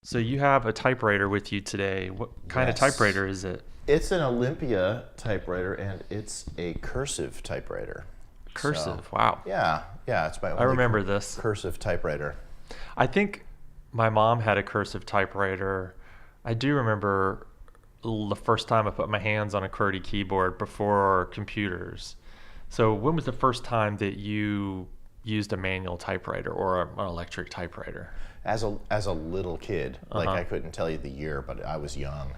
So you have a typewriter with you today. What kind of Yes. typewriter is it? It's an Olympia typewriter, and it's a cursive typewriter. So, Cursive. Wow. yeah, it's my I only remember this. cursive typewriter. I think my mom had a cursive typewriter. I do remember the first time I put my hands on a QWERTY keyboard before computers. So when was the first time that you used a manual typewriter or an electric typewriter? As a little kid, like Uh-huh. I couldn't tell you the year, but I was young.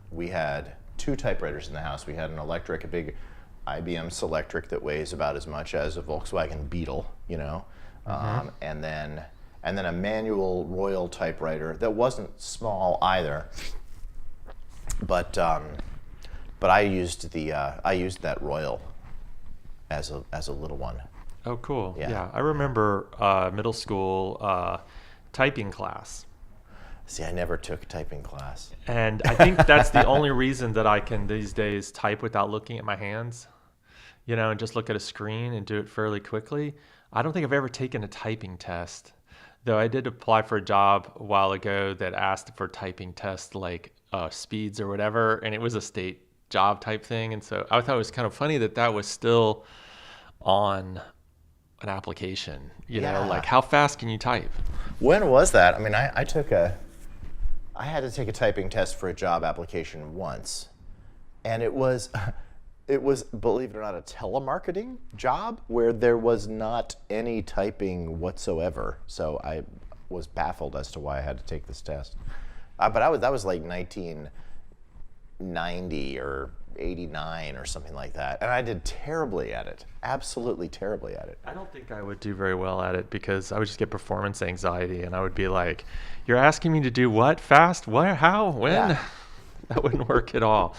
We had two typewriters in the house. We had an electric, a big IBM Selectric that weighs about as much as a Volkswagen Beetle, and then a manual Royal typewriter that wasn't small either. But I used that Royal as a little one. Oh, cool. Yeah. Yeah. I remember middle school typing class. See, I never took typing class. And I think that's the only reason that I can these days type without looking at my hands, and just look at a screen and do it fairly quickly. I don't think I've ever taken a typing test, though I did apply for a job a while ago that asked for typing tests like speeds or whatever, and it was a state job type thing. And so I thought it was kind of funny that that was still on an application, Yeah. like how fast can you type? When was that? I mean, I had to take a typing test for a job application once, and it was, believe it or not, a telemarketing job where there was not any typing whatsoever. So I was baffled as to why I had to take this test. But that was like 1990 or 89 or something like that, and I did terribly at it, absolutely terribly at it. I don't think I would do very well at it because I would just get performance anxiety and I would be like, you're asking me to do what? Fast? Where? How? When? Yeah. That wouldn't work at all.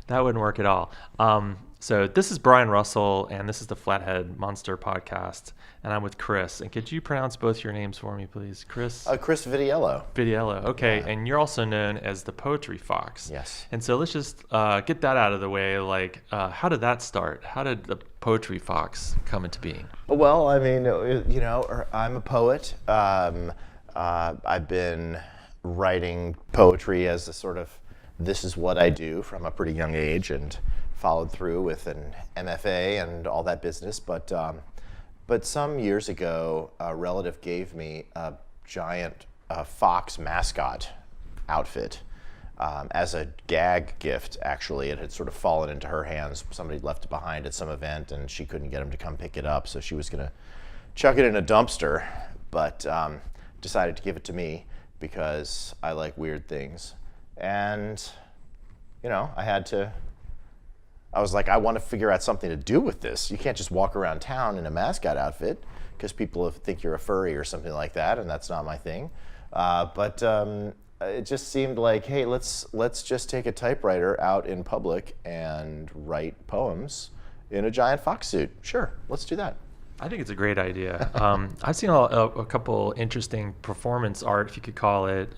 That wouldn't work at all. So this is Brian Russell and this is the Flathead Monster podcast and I'm with Chris. And could you pronounce both your names for me, please? Chris? Chris Vitiello. Vitiello. Okay. Yeah. And you're also known as the Poetry Fox. Yes. And so let's just get that out of the way. Like, how did that start? How did the Poetry Fox come into being? Well, I mean, I'm a poet. I've been writing poetry as a sort of, this is what I do from a pretty young age, and followed through with an MFA and all that business. But some years ago, a relative gave me a giant fox mascot outfit as a gag gift. Actually, it had sort of fallen into her hands. Somebody left it behind at some event, and she couldn't get him to come pick it up, so she was going to chuck it in a dumpster, but decided to give it to me because I like weird things. And, I was like, I want to figure out something to do with this. You can't just walk around town in a mascot outfit because people think you're a furry or something like that, and that's not my thing. But it just seemed like, hey, let's just take a typewriter out in public and write poems in a giant fox suit. Sure, let's do that. I think it's a great idea. I've seen a couple interesting performance art, if you could call it,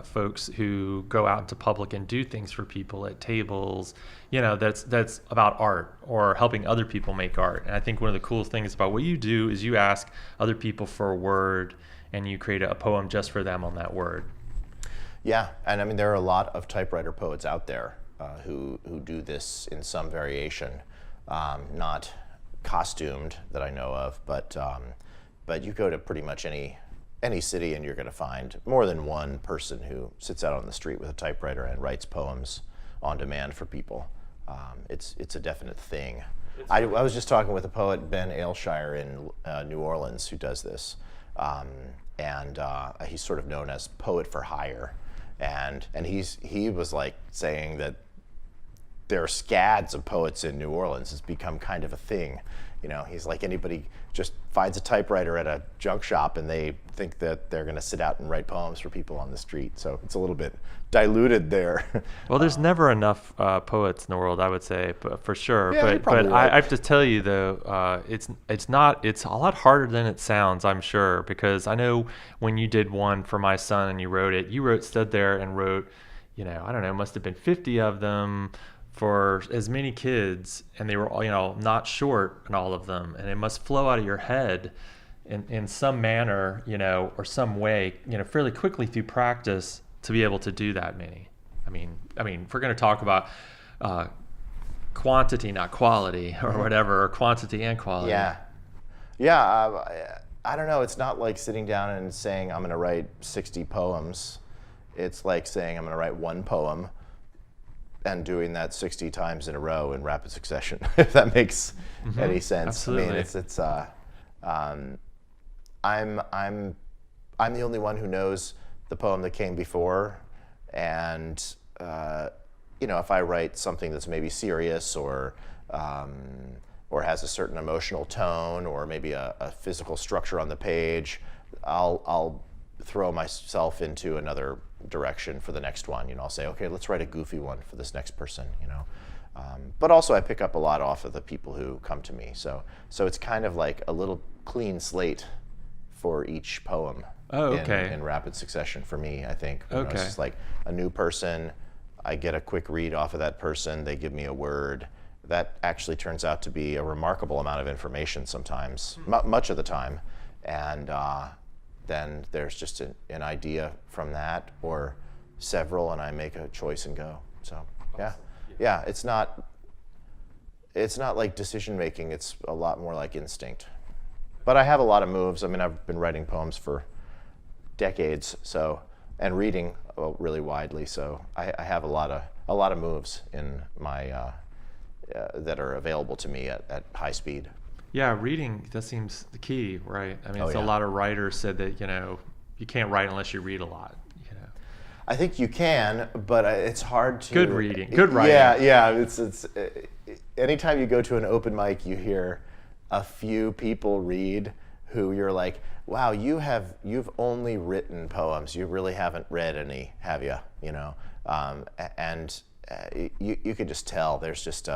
folks who go out into public and do things for people at tables, that's about art or helping other people make art. And I think one of the coolest things about what you do is you ask other people for a word and you create a poem just for them on that word. Yeah, and I mean, there are a lot of typewriter poets out there who do this in some variation, not costumed that I know of, but you go to pretty much any city and you're going to find more than one person who sits out on the street with a typewriter and writes poems on demand for people. It's a definite thing. I was just talking with a poet, Ben Aylshire in New Orleans, who does this, and he's sort of known as poet for hire, and he was like saying that there are scads of poets in New Orleans. It's become kind of a thing. He's like, anybody just finds a typewriter at a junk shop and they think that they're going to sit out and write poems for people on the street. So it's a little bit diluted there. Well, there's never enough poets in the world, I would say, but for sure. Yeah, you're but probably right. I have to tell you though, it's a lot harder than it sounds, I'm sure, because I know when you did one for my son and you stood there and wrote, I don't know, must have been 50 of them for as many kids, and they were all, not short in all of them, and it must flow out of your head in some manner, or some way, fairly quickly through practice to be able to do that many. I mean, if we're going to talk about quantity, not quality, or whatever, or quantity and quality. I don't know. It's not like sitting down and saying I'm going to write 60 poems. It's like saying I'm going to write one poem and doing that 60 times in a row in rapid succession, if that makes any sense. Absolutely. I mean, it's I'm the only one who knows the poem that came before, and if I write something that's maybe serious or has a certain emotional tone or maybe a physical structure on the page, I'll throw myself into another direction for the next one. I'll say, okay, let's write a goofy one for this next person. But also I pick up a lot off of the people who come to me. So it's kind of like a little clean slate for each poem. Oh, okay. In rapid succession for me, I think. Okay. It's just like a new person, I get a quick read off of that person, they give me a word. That actually turns out to be a remarkable amount of information sometimes, much of the time. And then there's just an idea from that or several, and I make a choice and go. So, yeah, it's not like decision making, it's a lot more like instinct. But I have a lot of moves. I mean, I've been writing poems for decades, and reading really widely, so I have a lot of moves in my that are available to me at high speed. Yeah, reading, that seems the key, right? I mean, A lot of writers said that, you can't write unless you read a lot. I think you can, but it's hard to... Good reading, good writing. Yeah, it's anytime you go to an open mic, you hear a few people read who you're like, wow, you've only written poems. You really haven't read any, have you? You could just tell there's just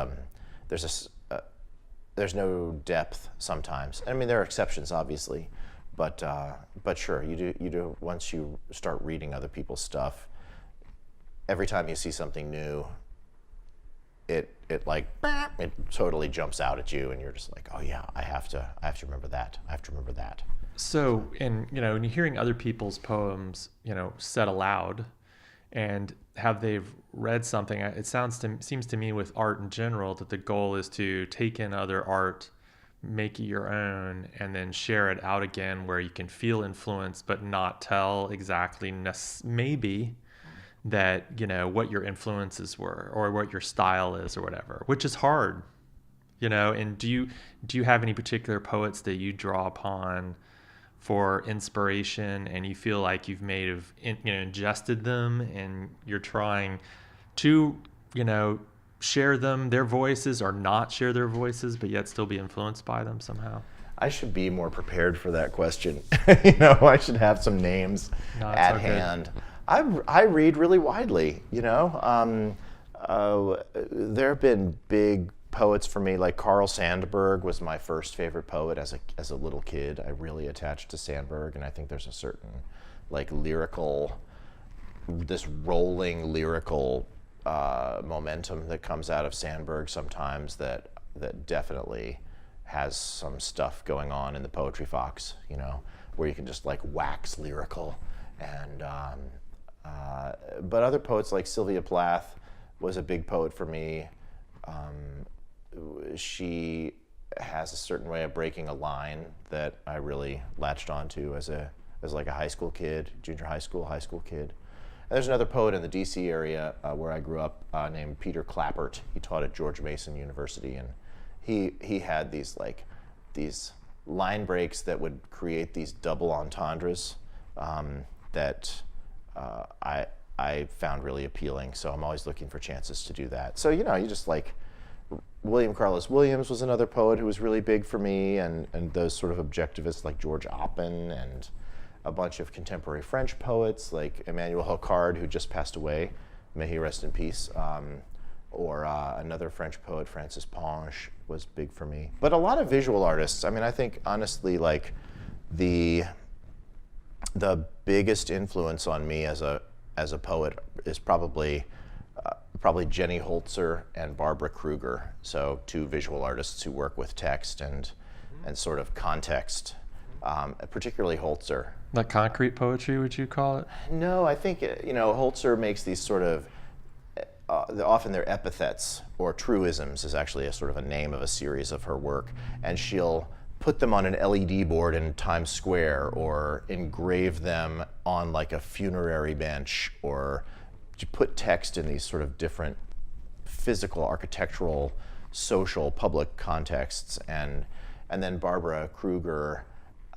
there's no depth sometimes. I mean, there are exceptions, obviously, but sure, you do. Once you start reading other people's stuff, every time you see something new, it totally jumps out at you, and you're just like, oh yeah, I have to remember that. I have to remember that. So, when you're hearing other people's poems, said aloud, and have they've read something, it seems to me with art in general that the goal is to take in other art, make it your own, and then share it out again where you can feel influence but not tell exactly maybe that what your influences were or what your style is or whatever, which is hard. And do you have any particular poets that you draw upon for inspiration, and you feel like you've ingested them, and you're trying to share their voices or not share their voices, but yet still be influenced by them somehow? I should be more prepared for that question. I should have some names at hand. I read really widely. There have been big poets for me, like Carl Sandburg was my first favorite poet as a little kid. I really attached to Sandburg, and I think there's a certain this rolling lyrical momentum that comes out of Sandburg sometimes that definitely has some stuff going on in the Poetry Fox, where you can just wax lyrical. And but other poets like Sylvia Plath was a big poet for me. She has a certain way of breaking a line that I really latched onto as a high school kid, junior high school kid. And there's another poet in the DC area where I grew up named Peter Clappert. He taught at George Mason University, and he had these line breaks that would create these double entendres that I found really appealing. So I'm always looking for chances to do that. So you just William Carlos Williams was another poet who was really big for me, and those sort of objectivists like George Oppen, and a bunch of contemporary French poets like Emmanuel Hocquard, who just passed away, may he rest in peace, or another French poet, Francis Ponge, was big for me. But a lot of visual artists. I mean, I think honestly, the biggest influence on me as a poet is probably Jenny Holzer and Barbara Kruger, so two visual artists who work with text and sort of context particularly Holzer. Like concrete poetry, would you call it? No, I think Holzer makes these sort of often they're epithets, or truisms is actually a sort of a name of a series of her work, and she'll put them on an LED board in Times Square, or engrave them on like a funerary bench, or to put text in these sort of different physical, architectural, social, public contexts. And then Barbara Kruger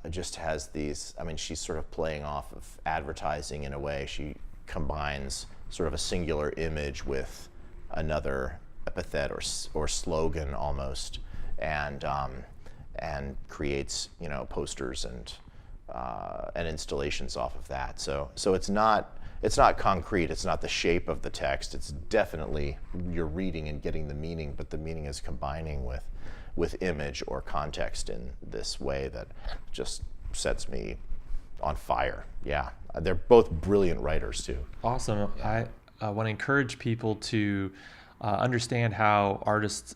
just has these, I mean, she's sort of playing off of advertising in a way. She combines sort of a singular image with another epithet or slogan almost, and creates posters and installations off of that. So it's not concrete. It's not the shape of the text. It's definitely you're reading and getting the meaning, but the meaning is combining with image or context in this way that just sets me on fire. Yeah, they're both brilliant writers too. Awesome. I want to encourage people to understand how artists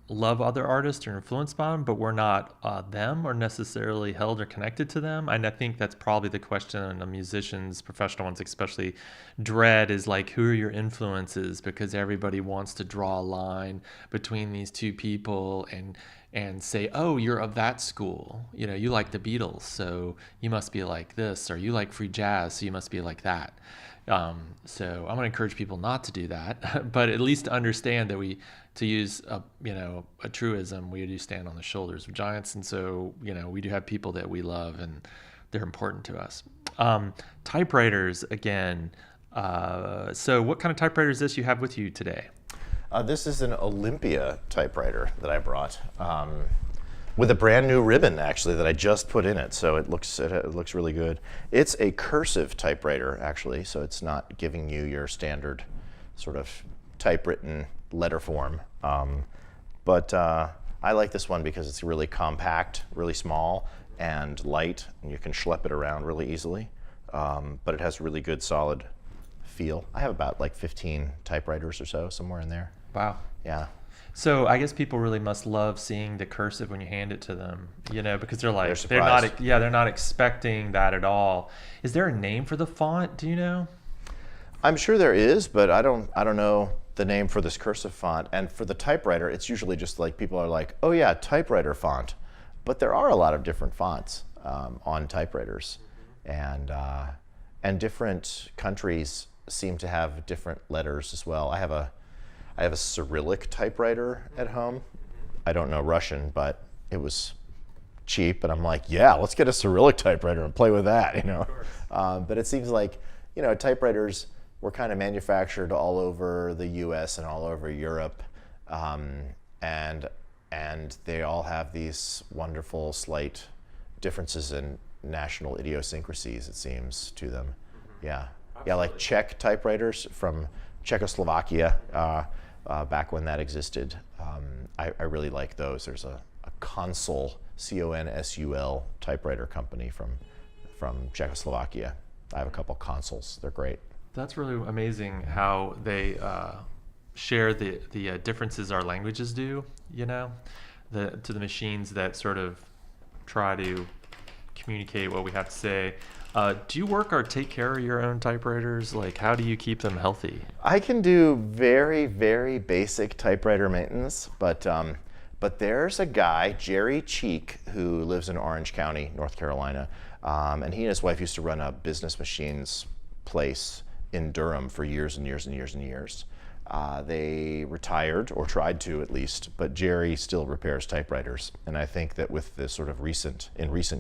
love other artists or influenced by them, but we're not them or necessarily held or connected to them. And I think that's probably the question a musicians, professional ones especially, dread is like, who are your influences? Because everybody wants to draw a line between these two people and say, oh, you're of that school. You like the Beatles, so you must be like this, or you like free jazz, so you must be like that. So I'm going to encourage people not to do that, but at least to understand that to use a truism, we do stand on the shoulders of giants. And so, we do have people that we love and they're important to us. Typewriters again. So what kind of typewriter is this you have with you today? This is an Olympia typewriter that I brought. With a brand new ribbon, actually, that I just put in it, so it looks really good. It's a cursive typewriter, actually, so it's not giving you your standard sort of typewritten letter form. But I like this one because it's really compact, really small, and light, and you can schlep it around really easily. But it has really good, solid feel. I have about like 15 typewriters or so, somewhere in there. Wow. Yeah. So I guess people really must love seeing the cursive when you hand it to them, because they're like, surprised. they're not expecting that at all. Is there a name for the font? Do you know? I'm sure there is, but I don't know the name for this cursive font. And for the typewriter, it's usually just like people are like, oh yeah, typewriter font. But there are a lot of different fonts on typewriters, and different countries seem to have different letters as well. I have a Cyrillic typewriter at home. I don't know Russian, but it was cheap, and I'm like, yeah, let's get a Cyrillic typewriter and play with that, But it seems like, typewriters were kind of manufactured all over the U.S. and all over Europe, and they all have these wonderful slight differences in national idiosyncrasies, it seems, to them. Yeah. Yeah, like Czech typewriters from Czechoslovakia, back when that existed. I really like those. There's a Consul, Consul typewriter company from Czechoslovakia. I have a couple Consuls. They're great. That's really amazing how they share the differences our languages do, to the machines that sort of try to communicate what we have to say. Do you work or take care of your own typewriters? Like, how do you keep them healthy? I can do very, very basic typewriter maintenance, but there's a guy, Jerry Cheek, who lives in Orange County, North Carolina, and he and his wife used to run a business machines place in Durham for years and years and years and years. They retired, or tried to at least, but Jerry still repairs typewriters, and I think that with the sort of recent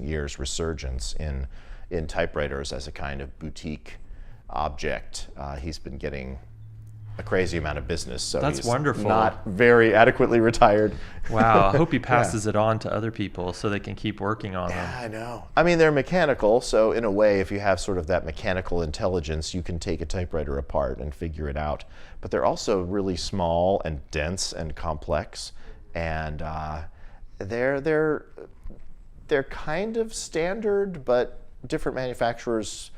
years resurgence in typewriters as a kind of boutique object, he's been getting a crazy amount of business. So that's he's wonderful. Not very adequately retired. Wow, I hope he passes it on to other people so they can keep working on them. Yeah, I know. I mean, they're mechanical, so in a way, if you have sort of that mechanical intelligence, you can take a typewriter apart and figure it out. But they're also really small and dense and complex, and they're kind of standard, but different manufacturers,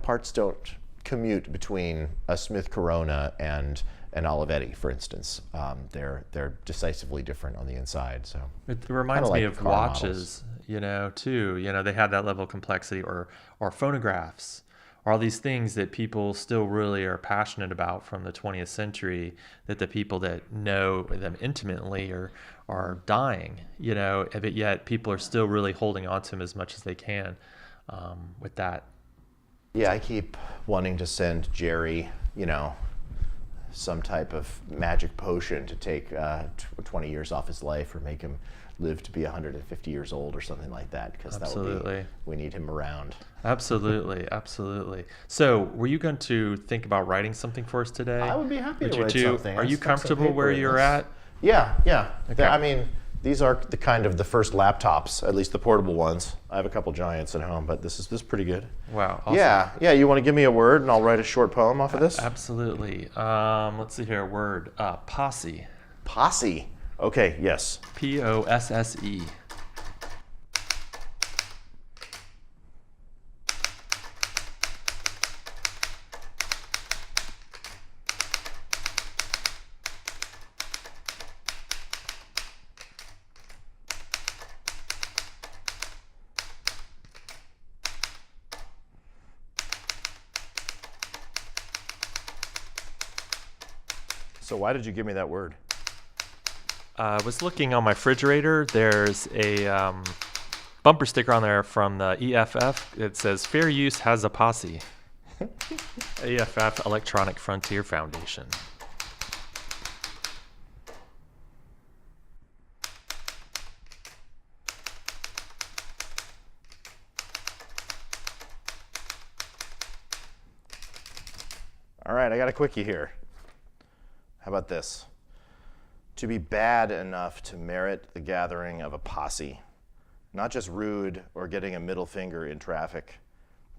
parts don't commute between a Smith Corona and and Olivetti, for instance. They're decisively different on the inside. So It reminds like me of car watches, too. They have that level of complexity, or phonographs, or all these things that people still really are passionate about from the 20th century, that the people that know them intimately are dying, but yet people are still really holding on to them as much as they can with that. Yeah, I keep wanting to send Jerry, some type of magic potion to take 20 years off his life, or make him live to be 150 years old or something like that, because we need him around. Absolutely. So were you going to think about writing something for us today? I would be happy to write something. Are you comfortable where you're at? Yeah. Okay. I mean, these are the first laptops, at least the portable ones. I have a couple giants at home, but this is pretty good. Wow. Awesome. Yeah. You want to give me a word, and I'll write a short poem off of this? Absolutely. Let's see here. A word. Posse. Posse. Okay. Yes. Posse. So why did you give me that word? I was looking on my refrigerator. There's a bumper sticker on there from the EFF. It says, "Fair use has a posse." EFF, Electronic Frontier Foundation. All right, I got a quickie here. How about this? To be bad enough to merit the gathering of a posse, not just rude or getting a middle finger in traffic,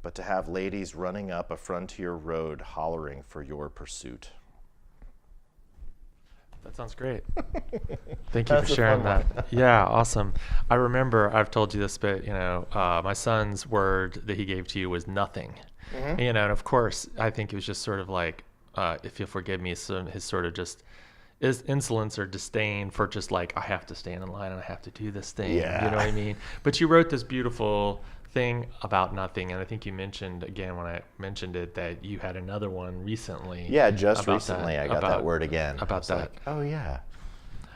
but to have ladies running up a frontier road hollering for your pursuit. That sounds great. Thank you for sharing that. Yeah, awesome. I remember, I've told you this, but my son's word that he gave to you was nothing. Mm-hmm. And of course, I think it was just sort of like, if you'll forgive me, his sort of just is insolence or disdain for just like, I have to stand in line and I have to do this thing. Yeah. You know what I mean? But you wrote this beautiful thing about nothing, and I think you mentioned again when I mentioned it that you had another one recently. Yeah, just recently I got that word again. About that. Like, oh yeah.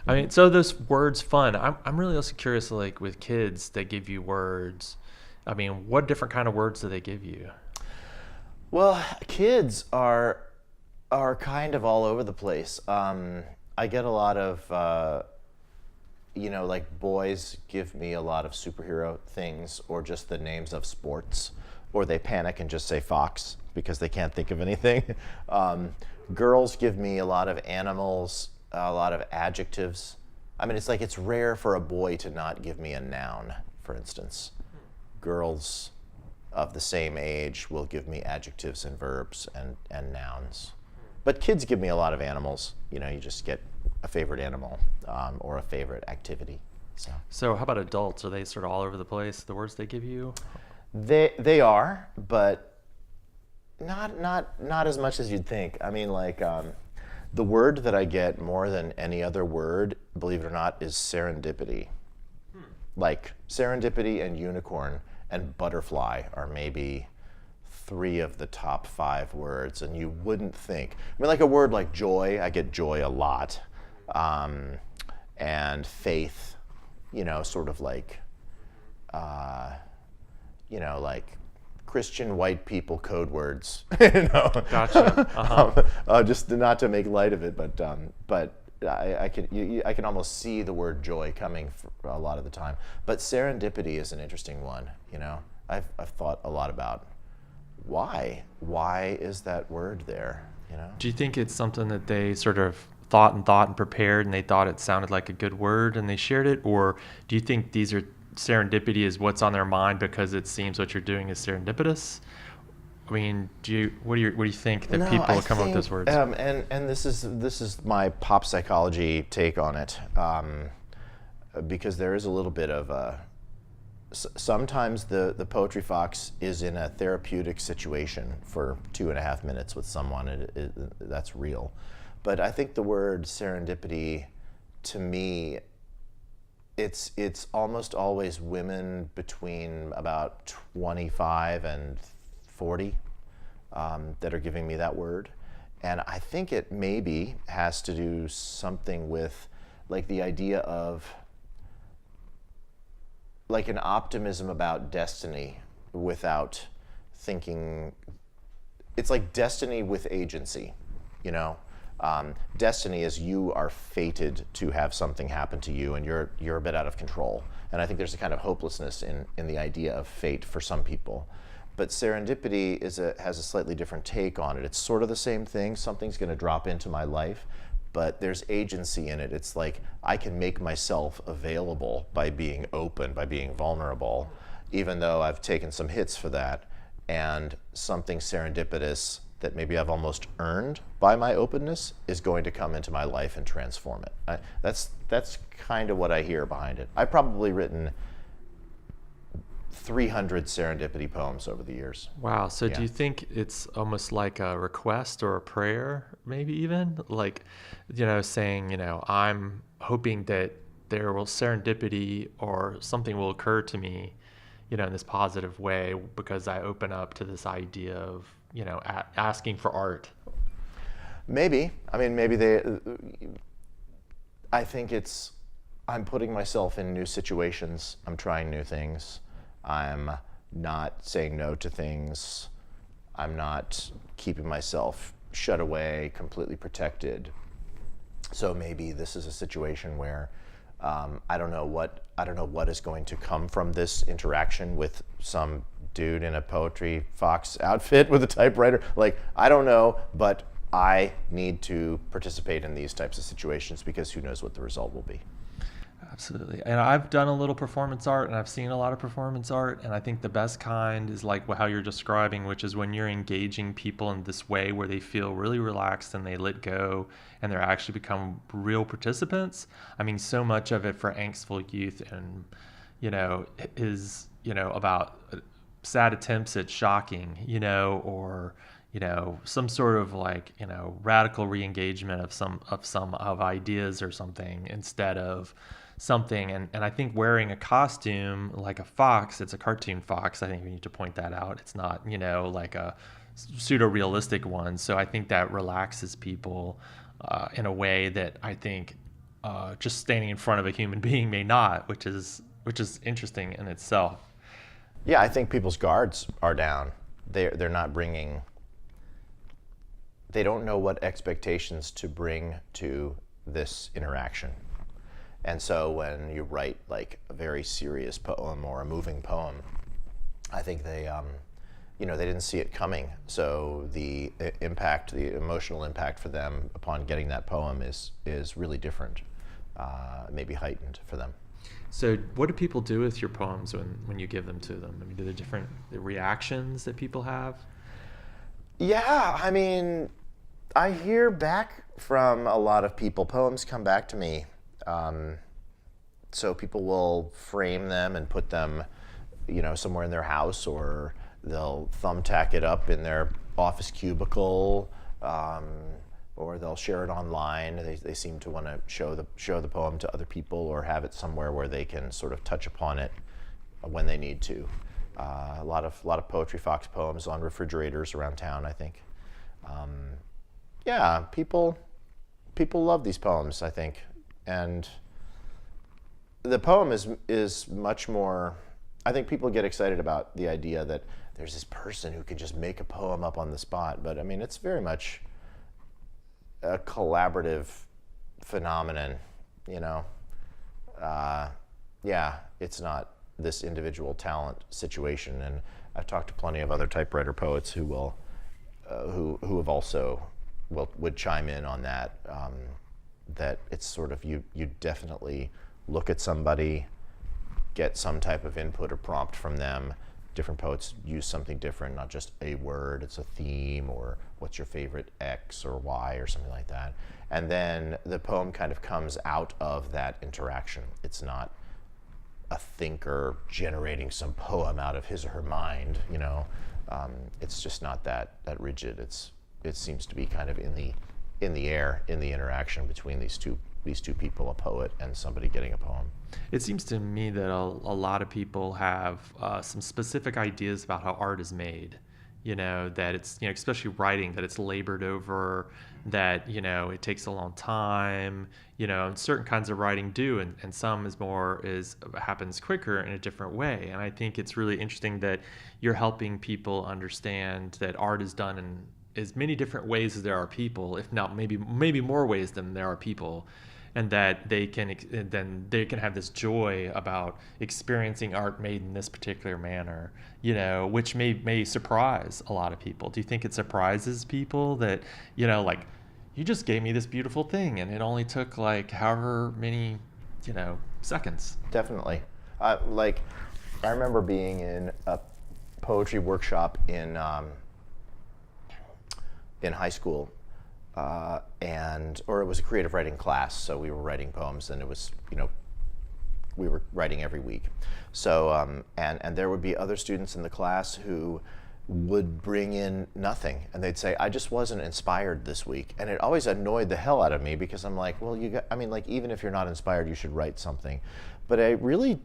I mean, so those words fun. I'm really also curious, like with kids, they give you words. I mean, what different kind of words do they give you? Well, kids are kind of all over the place. I get a lot of, like boys give me a lot of superhero things, or just the names of sports, or they panic and just say fox because they can't think of anything. Girls give me a lot of animals, a lot of adjectives. I mean, it's rare for a boy to not give me a noun, for instance. Girls of the same age will give me adjectives and verbs and nouns. But kids give me a lot of animals. You just get a favorite animal or a favorite activity. So how about adults? Are they sort of all over the place, the words they give you? They are, but not as much as you'd think. I mean, like the word that I get more than any other word, believe it or not, is serendipity. Like serendipity and unicorn and butterfly are maybe 3 of the top 5 words, and you wouldn't think. I mean, like a word like joy, I get joy a lot, and faith, sort of like, like Christian white people code words. Gotcha. Uh-huh. Just not to make light of it, but I can almost see the word joy coming for a lot of the time. But serendipity is an interesting one. I've thought a lot about why is that word there. Do you think it's something that they sort of thought and prepared, and they thought it sounded like a good word and they shared it, or do you think these are serendipity is what's on their mind because it seems what you're doing is serendipitous? I mean, what do you think that people come up with those words? And this is my pop psychology take on it, because there is a little bit of sometimes the poetry fox is in a therapeutic situation for 2.5 minutes with someone. That's real, But I think the word serendipity, to me, it's almost always women between about 25 and 40 that are giving me that word. And I think it maybe has to do something with like the idea of like an optimism about destiny without thinking. It's like destiny with agency, you know? Destiny is you are fated to have something happen to you, and you're a bit out of control. And I think there's a kind of hopelessness in the idea of fate for some people. But serendipity has a slightly different take on it. It's sort of the same thing. Something's going to drop into my life, but there's agency in it. It's like I can make myself available by being open, by being vulnerable, even though I've taken some hits for that. And something serendipitous that maybe I've almost earned by my openness is going to come into my life and transform it. That's kind of what I hear behind it. I've probably written 300 serendipity poems over the years. Wow. So Yeah. do you think it's almost like a request or a prayer, maybe even? Like, saying, I'm hoping that there will serendipity or something will occur to me, in this positive way because I open up to this idea of, asking for art. Maybe. I mean, I think I'm putting myself in new situations. I'm trying new things. I'm not saying no to things. I'm not keeping myself shut away, completely protected. So maybe this is a situation where I don't know what is going to come from this interaction with some dude in a poetry fox outfit with a typewriter. Like, I don't know, but I need to participate in these types of situations because who knows what the result will be. Absolutely. And I've done a little performance art and I've seen a lot of performance art. And I think the best kind is like how you're describing, which is when you're engaging people in this way where they feel really relaxed and they let go and they're actually become real participants. I mean, so much of it for angstful youth and, is, about sad attempts at shocking, or, some sort of like, radical re-engagement of some ideas or something instead of something. And I think wearing a costume like a fox, it's a cartoon fox. I think we need to point that out. It's not, like a pseudo-realistic one. So I think that relaxes people in a way that I think just standing in front of a human being may not, which is interesting in itself. Yeah, I think people's guards are down. They're not bringing. They don't know what expectations to bring to this interaction. And so when you write like a very serious poem or a moving poem, I think they didn't see it coming. So the impact, the emotional impact for them upon getting that poem is really different, maybe heightened for them. So what do people do with your poems when you give them to them? I mean, do there different reactions that people have? Yeah, I mean, I hear back from a lot of people. Poems come back to me. So people will frame them and put them, somewhere in their house, or they'll thumbtack it up in their office cubicle, or they'll share it online. They seem to want to show the poem to other people or have it somewhere where they can sort of touch upon it when they need to. A lot of Poetry Fox poems on refrigerators around town, I think. Yeah, people love these poems, I think, and the poem is much more. I think people get excited about the idea that there's this person who can just make a poem up on the spot, but I mean, it's very much a collaborative phenomenon, Yeah, it's not this individual talent situation, and I've talked to plenty of other typewriter poets who will, who have also would chime in on that. That it's sort of you definitely look at somebody, get some type of input or prompt from them. Different poets use something different, not just a word, it's a theme, or what's your favorite X or Y or something like that. And then the poem kind of comes out of that interaction. It's not a thinker generating some poem out of his or her mind, It's just not that rigid. It seems to be kind of in in the air in the interaction between these two people, a poet and somebody getting a poem. It seems to me that a lot of people have some specific ideas about how art is made. That it's, especially writing, that it's labored over, that, it takes a long time, and certain kinds of writing do, and some happens quicker in a different way. And I think it's really interesting that you're helping people understand that art is done in as many different ways as there are people, if not maybe more ways than there are people. And that they can have this joy about experiencing art made in this particular manner, which may surprise a lot of people. Do you think it surprises people that, like, you just gave me this beautiful thing and it only took like however many, seconds? Definitely. Like, I remember being in a poetry workshop in high school. Or it was a creative writing class, so we were writing poems, and it was, we were writing every week. So, and there would be other students in the class who would bring in nothing, and they'd say, I just wasn't inspired this week. And it always annoyed the hell out of me, because I'm like, well, even if you're not inspired, you should write something. But I really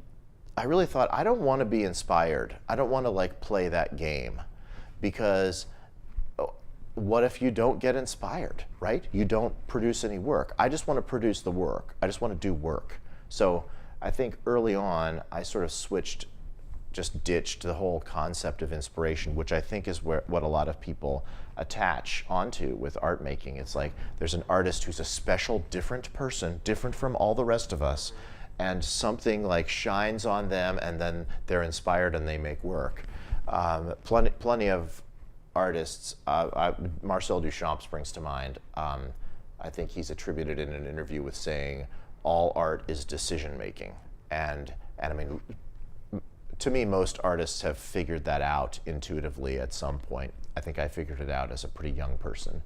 thought, I don't want to be inspired. I don't want to like play that game, because what if you don't get inspired, right? You don't produce any work. I just want to produce the work. I just want to do work. So I think early on, I sort of ditched the whole concept of inspiration, which I think is what a lot of people attach onto with art making. It's like there's an artist who's a special, different person, different from all the rest of us, and something like shines on them, and then they're inspired and they make work. Plenty of artists, Marcel Duchamp springs to mind. I think he's attributed in an interview with saying, all art is decision making. And I mean, to me, most artists have figured that out intuitively at some point. I think I figured it out as a pretty young person,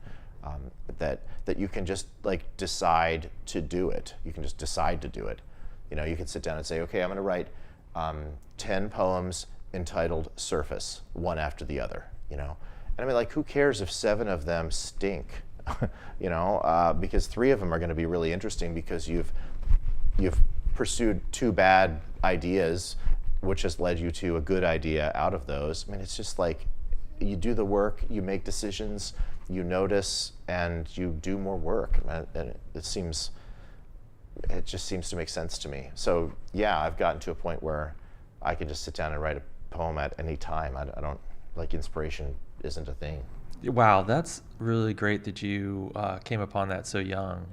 that you can just like decide to do it. You can just decide to do it. You can sit down and say, okay, I'm going to write 10 poems entitled Surface, one after the other. And I mean, like, who cares if 7 of them stink? Because 3 of them are going to be really interesting, because you've pursued 2 bad ideas, which has led you to a good idea out of those. I mean, it's just like, you do the work, you make decisions, you notice, and you do more work. And it just seems to make sense to me. So yeah, I've gotten to a point where I can just sit down and write a poem at any time. I don't, like, inspiration isn't a thing. Wow, that's really great that you came upon that so young.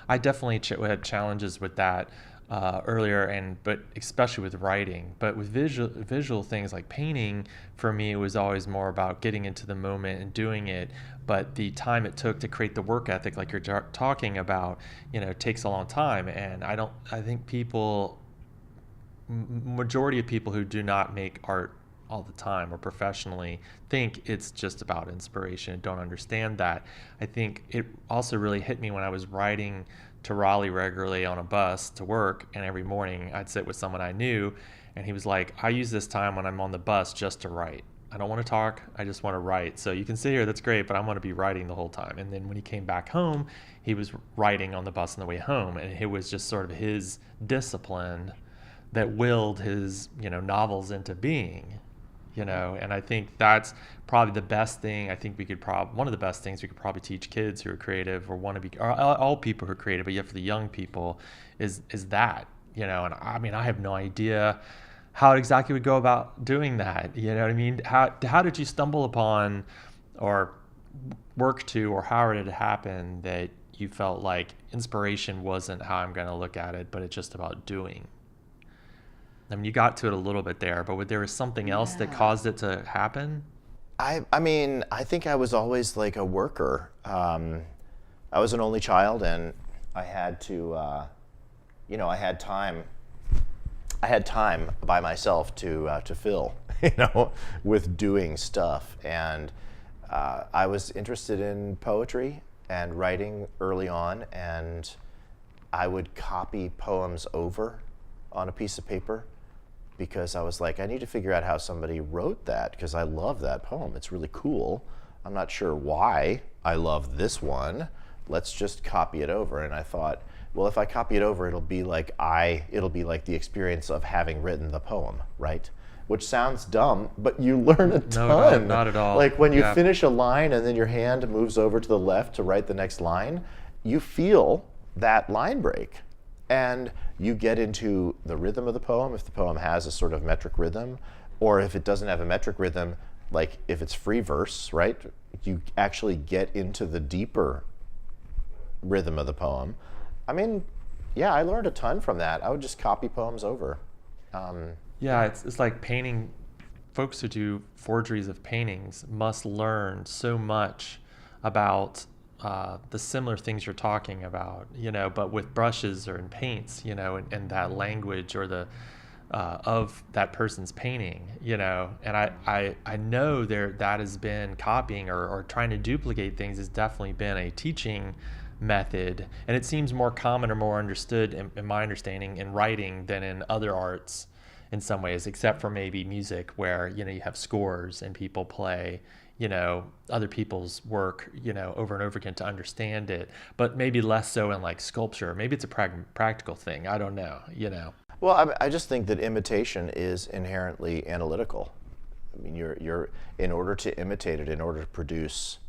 I definitely had challenges with that earlier, but especially with writing. But with visual things like painting, for me, it was always more about getting into the moment and doing it. But the time it took to create the work ethic, like you're talking about, takes a long time. And I think majority of people who do not make art all the time or professionally think it's just about inspiration and don't understand that. I think it also really hit me when I was riding to Raleigh regularly on a bus to work, and every morning I'd sit with someone I knew, and he was like, I use this time when I'm on the bus just to write. I don't want to talk, I just want to write. So you can sit here, that's great, but I'm going to be writing the whole time. And then when he came back home, he was writing on the bus on the way home, and it was just sort of his discipline that willed his novels into being. And I think that's probably the best thing. I think one of the best things we could probably teach kids who are creative or want to be, or all people who are creative, but yet for the young people, is that, and I mean, I have no idea how exactly we go about doing that. You know what I mean? How did you stumble upon or work to, or how did it happen that you felt like inspiration wasn't how I'm going to look at it, but it's just about doing? I mean, you got to it a little bit there, but there was something else that caused it to happen? I mean, I think I was always like a worker. I was an only child, and I had to, I had time by myself to fill, with doing stuff. And I was interested in poetry and writing early on, and I would copy poems over on a piece of paper, because I was like, I need to figure out how somebody wrote that, because I love that poem. It's really cool. I'm not sure why I love this one, let's just copy it over. And I thought, well, if I copy it over, it'll be like the experience of having written the poem, right? Which sounds dumb, but you learn a ton. No, not at all. Like when you finish a line and then your hand moves over to the left to write the next line, you feel that line break. And you get into the rhythm of the poem, if the poem has a sort of metric rhythm, or if it doesn't have a metric rhythm, like if it's free verse, right? You actually get into the deeper rhythm of the poem. I mean, yeah, I learned a ton from that. I would just copy poems over. Yeah, it's like painting. Folks who do forgeries of paintings must learn so much about the similar things you're talking about, but with brushes or in paints, and that language or the of that person's painting, and I know that has been copying or trying to duplicate things has definitely been a teaching method, and it seems more common or more understood in my understanding in writing than in other arts in some ways, except for maybe music where you have scores and people play other people's work over and over again to understand it, but maybe less so in like sculpture. Maybe it's a practical thing, I don't know. Well, I just think that imitation is inherently analytical. I mean, you're in order to imitate it, in order to produce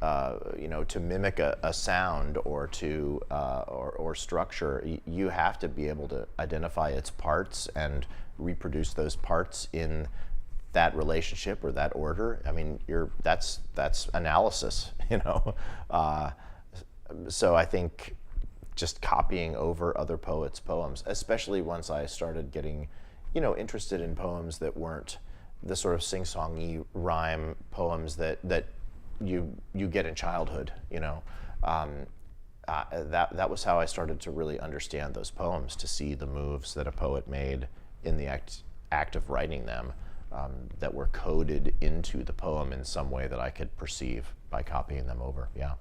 to mimic a sound or to or structure, you have to be able to identify its parts and reproduce those parts in that relationship or that order. I mean, that's analysis, So I think just copying over other poets' poems, especially once I started getting, interested in poems that weren't the sort of sing-songy rhyme poems that you get in childhood, that was how I started to really understand those poems, to see the moves that a poet made in the act of writing them, that were coded into the poem in some way that I could perceive by copying them over. Yeah.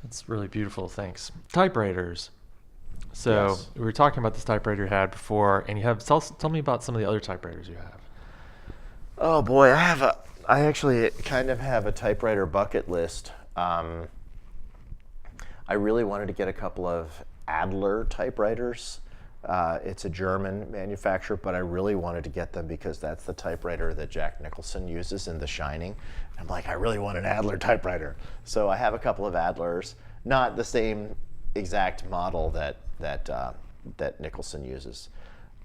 That's really beautiful. Thanks. Typewriters. So Yes. we were talking about this typewriter you had before, and you have tell me about some of the other typewriters you have. Oh boy, I actually kind of have a typewriter bucket list. I really wanted to get a couple of Adler typewriters. It's a German manufacturer, but I really wanted to get them because that's the typewriter that Jack Nicholson uses in The Shining. I'm like, I really want an Adler typewriter. So I have a couple of Adlers, not the same exact model that Nicholson uses.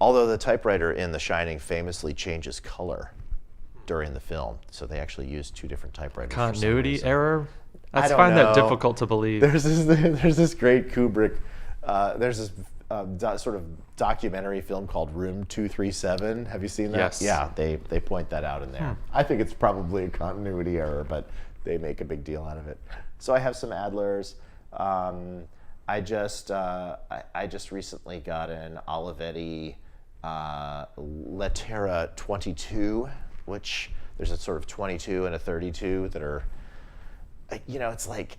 Although the typewriter in The Shining famously changes color during the film, so they actually use two different typewriters. Continuity error? I don't find know. that difficult to believe. There's this great Kubrick. There's this sort of documentary film called Room 237. Have you seen that? Yes. Yeah, they point that out in there. I think it's probably a continuity error, but they make a big deal out of it. So I have some Adlers. I just recently got an Olivetti Lettera 22, which there's a sort of 22 and a 32 that are, it's like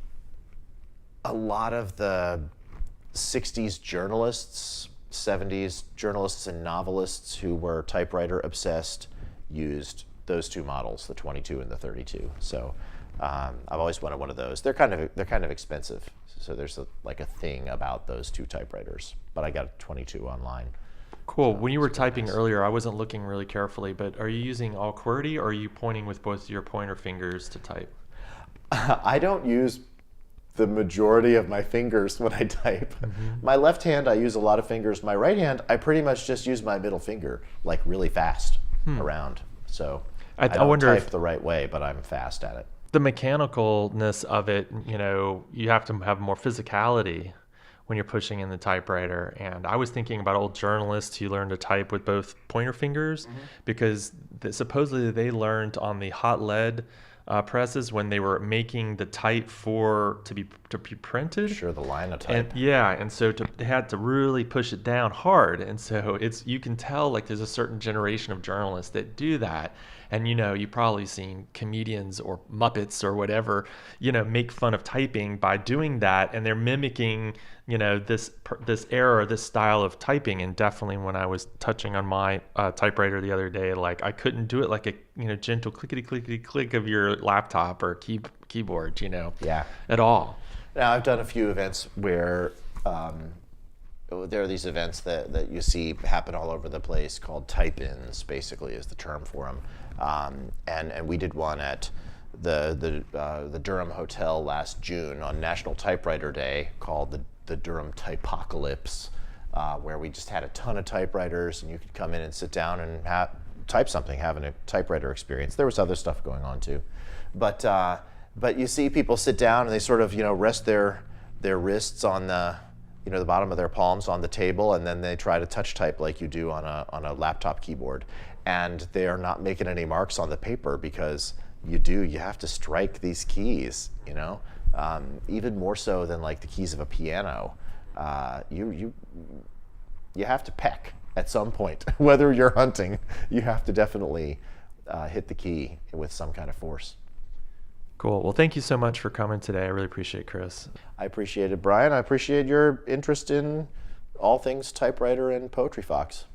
a lot of the 60s journalists, 70s journalists and novelists who were typewriter obsessed used those two models, the 22 and the 32. So I've always wanted one of those. They're kind of expensive. So there's a thing about those two typewriters, but I got a 22 online. Cool. When you were typing earlier, I wasn't looking really carefully, but are you using all QWERTY or are you pointing with both your pointer fingers to type? I don't use the majority of my fingers when I type. My left hand, I use a lot of fingers. My right hand, I pretty much just use my middle finger, like really fast around. So I don't wonder type if the right way, but I'm fast at it. the mechanicalness of it, you have to have more physicality when you're pushing in the typewriter. And I was thinking about old journalists who learned to type with both pointer fingers because supposedly they learned on the hot lead presses when they were making the type to be printed. Sure, the linotype. And so they had to really push it down hard, and so you can tell like there's a certain generation of journalists that do that, and you've probably seen comedians or Muppets or whatever make fun of typing by doing that, and they're mimicking this era, this style of typing. And definitely when I was touching on my typewriter the other day, like I couldn't do it like a gentle clickety clickety click of your laptop or keyboard, Yeah. at all. Now, I've done a few events where there are these events that you see happen all over the place called type-ins, basically, is the term for them. And we did one at the Durham Hotel last June on National Typewriter Day called the Durham Typocalypse, where we just had a ton of typewriters, and you could come in and sit down and type something, having a typewriter experience. There was other stuff going on too. But you see people sit down and they sort of, rest their wrists on the bottom of their palms on the table, and then they try to touch type like you do on a laptop keyboard. And they are not making any marks on the paper because you have to strike these keys, even more so than like the keys of a piano. You have to peck at some point. Whether you're hunting, you have to definitely hit the key with some kind of force. Cool. Well, thank you so much for coming today. I really appreciate it, Chris. I appreciate it, Brian. I appreciate your interest in all things typewriter and Poetry Fox.